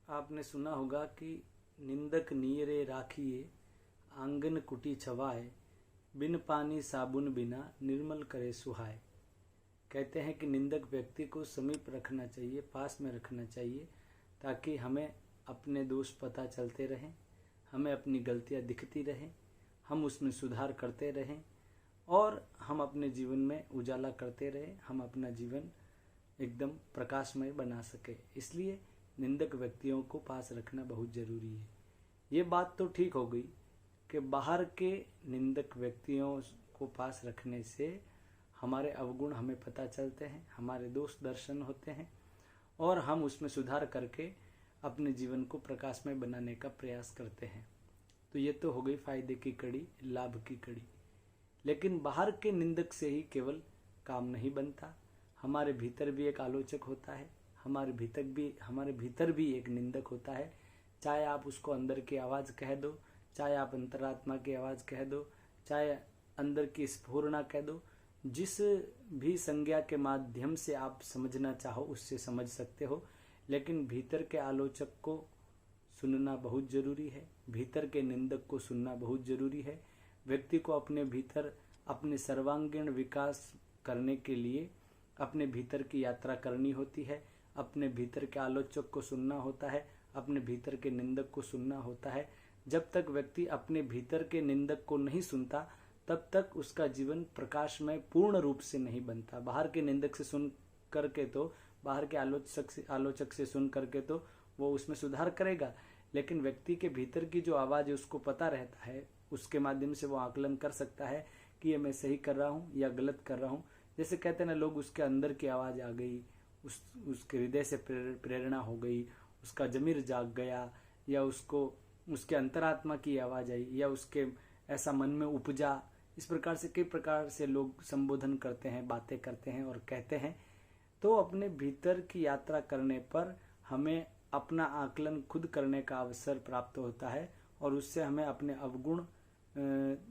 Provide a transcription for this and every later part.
आपने सुना होगा कि निंदक नीरे राखिए आंगन कुटी छवाए, बिन पानी साबुन बिना निर्मल करे सुहाए। कहते हैं कि निंदक व्यक्ति को समीप रखना चाहिए, पास में रखना चाहिए, ताकि हमें अपने दोष पता चलते रहें, हमें अपनी गलतियां दिखती रहें, हम उसमें सुधार करते रहें और हम अपने जीवन में उजाला करते रहें, हम अपना जीवन एकदम प्रकाशमय बना सके। इसलिए निंदक व्यक्तियों को पास रखना बहुत जरूरी है। ये बात तो ठीक हो गई कि बाहर के निंदक व्यक्तियों को पास रखने से हमारे अवगुण हमें पता चलते हैं, हमारे दोष दर्शन होते हैं और हम उसमें सुधार करके अपने जीवन को प्रकाशमय बनाने का प्रयास करते हैं। तो ये तो हो गई फायदे की कड़ी, लाभ की कड़ी। लेकिन बाहर के निंदक से ही केवल काम नहीं बनता, हमारे भीतर भी एक आलोचक होता है, हमारे भीतर भी एक निंदक होता है। चाहे आप उसको अंदर की आवाज़ कह दो, चाहे आप अंतरात्मा की आवाज़ कह दो, चाहे अंदर की स्फुरना कह दो, जिस भी संज्ञा के माध्यम से आप समझना चाहो उससे समझ सकते हो। लेकिन भीतर के आलोचक को सुनना बहुत जरूरी है, भीतर के निंदक को सुनना बहुत जरूरी है। व्यक्ति को अपने भीतर अपने सर्वांगीण विकास करने के लिए अपने भीतर की यात्रा करनी होती है, अपने भीतर के आलोचक को सुनना होता है, अपने भीतर के निंदक को सुनना होता है। जब तक व्यक्ति अपने भीतर के निंदक को नहीं सुनता तब तक उसका जीवन प्रकाशमय पूर्ण रूप से नहीं बनता। बाहर के निंदक से सुन करके तो, बाहर के आलोचक से सुन करके तो वो उसमें सुधार करेगा, लेकिन व्यक्ति के भीतर की जो आवाज़ है उसको पता रहता है, उसके माध्यम से वो आकलन कर सकता है कि ये मैं सही कर रहा हूँ या गलत कर रहा हूँ। जैसे कहते हैं ना, लोग उसके अंदर की आवाज़ आ गई, उसके हृदय से प्रेरणा हो गई, उसका जमीर जाग गया, या उसको उसके अंतरात्मा की आवाज़ आई, या उसके ऐसा मन में उपजा। इस प्रकार से कई प्रकार से लोग संबोधन करते हैं, बातें करते हैं और कहते हैं। तो अपने भीतर की यात्रा करने पर हमें अपना आकलन खुद करने का अवसर प्राप्त होता है और उससे हमें अपने अवगुण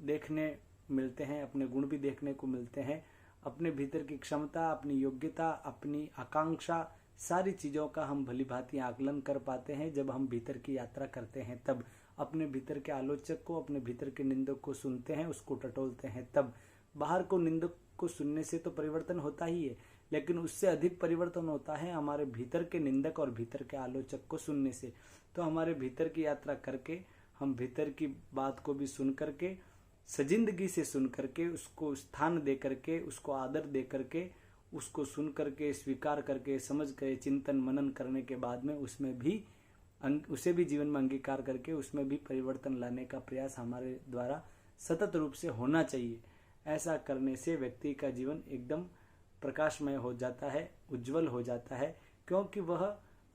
देखने मिलते हैं, अपने गुण भी देखने को मिलते हैं। अपने भीतर की क्षमता, अपनी योग्यता, अपनी आकांक्षा, सारी चीज़ों का हम भली भांति आकलन कर पाते हैं जब हम भीतर की यात्रा करते हैं। तब अपने भीतर के आलोचक को, अपने भीतर के निंदक को सुनते हैं, उसको टटोलते हैं। तब बाहर को निंदक को सुनने से तो परिवर्तन होता ही है, लेकिन उससे अधिक परिवर्तन होता है हमारे भीतर के निंदक और भीतर के आलोचक को सुनने से। तो हमारे भीतर की यात्रा करके, हम भीतर की बात को भी सुन करके, सजिंदगी से सुन करके, उसको स्थान दे करके, उसको आदर दे करके, उसको सुन करके, स्वीकार करके, समझ कर, चिंतन मनन करने के बाद में उसे भी जीवन में अंगीकार करके उसमें भी परिवर्तन लाने का प्रयास हमारे द्वारा सतत रूप से होना चाहिए। ऐसा करने से व्यक्ति का जीवन एकदम प्रकाशमय हो जाता है, उज्जवल हो जाता है, क्योंकि वह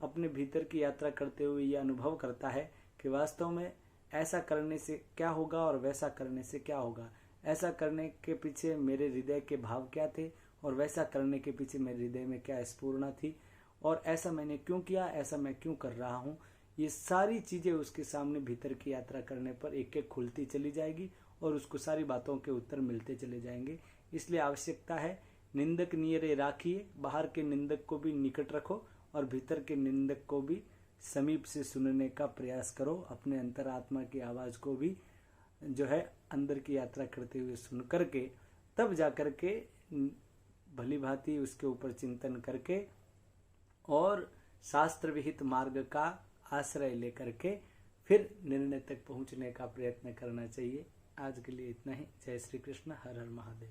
अपने भीतर की यात्रा करते हुए यह अनुभव करता है कि वास्तव में ऐसा करने से क्या होगा और वैसा करने से क्या होगा, ऐसा करने के पीछे मेरे हृदय के भाव क्या थे और वैसा करने के पीछे मेरे हृदय में क्या स्फुरना थी, और ऐसा मैंने क्यों किया, ऐसा मैं क्यों कर रहा हूँ। ये सारी चीज़ें उसके सामने भीतर की यात्रा करने पर एक एक खुलती चली जाएगी और उसको सारी बातों के उत्तर मिलते चले जाएंगे। इसलिए आवश्यकता है, निंदक नियरे राखिए, बाहर के निंदक को भी निकट रखो और भीतर के निंदक को भी समीप से सुनने का प्रयास करो। अपने अंतरात्मा की आवाज़ को भी जो है अंदर की यात्रा करते हुए सुन करके, तब जा करके भली भांति उसके ऊपर चिंतन करके और शास्त्र विहित मार्ग का आश्रय लेकर के फिर निर्णय तक पहुंचने का प्रयत्न करना चाहिए। आज के लिए इतना ही। जय श्री कृष्ण। हर हर महादेव।